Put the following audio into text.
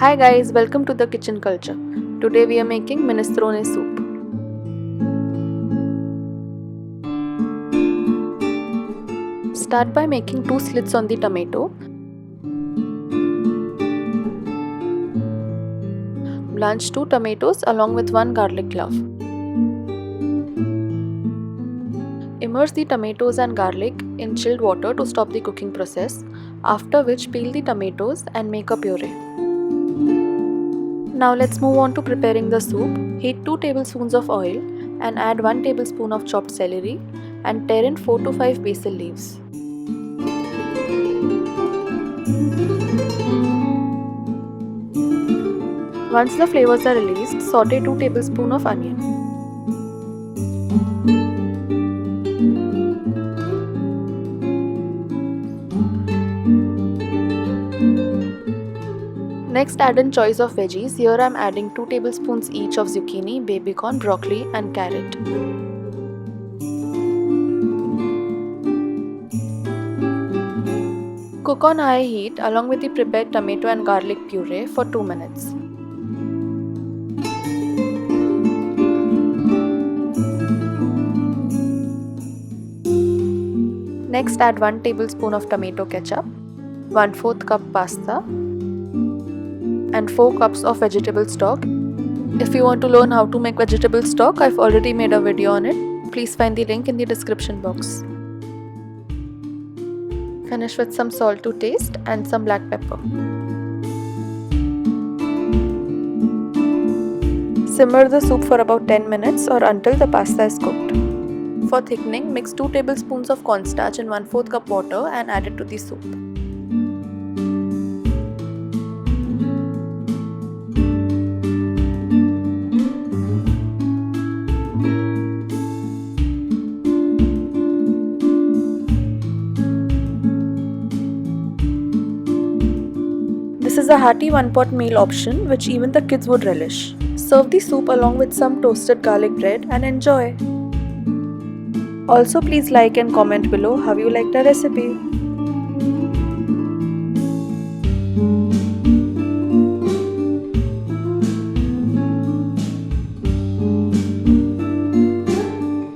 Hi guys, welcome to the kitchen culture. Today we are making minestrone soup. Start by making 2 slits on the tomato. Blanch 2 tomatoes along with 1 garlic clove. Immerse the tomatoes and garlic in chilled water to stop the cooking process, after which peel the tomatoes and make a puree. Now let's move on to preparing the soup. Heat 2 tablespoons of oil and add 1 tablespoon of chopped celery and tear in 4 to 5 basil leaves. Once the flavors are released, saute 2 tablespoons of onion. Next, add in choice of veggies. Here I am adding 2 tablespoons each of zucchini, babycorn, broccoli and carrot. Cook on high heat along with the prepared tomato and garlic puree for 2 minutes. Next, add 1 tablespoon of tomato ketchup, 1/4 cup pasta and 4 cups of vegetable stock. If you want to learn how to make vegetable stock, I've already made a video on it. Please find the link in the description box. Finish with some salt to taste and some black pepper. Simmer the soup for about 10 minutes or until the pasta is cooked. For thickening, mix 2 tablespoons of cornstarch in 1/4 cup water and add it to the soup. This is a hearty one-pot meal option which even the kids would relish. Serve the soup along with some toasted garlic bread and enjoy. Also, please like and comment below how you liked the recipe.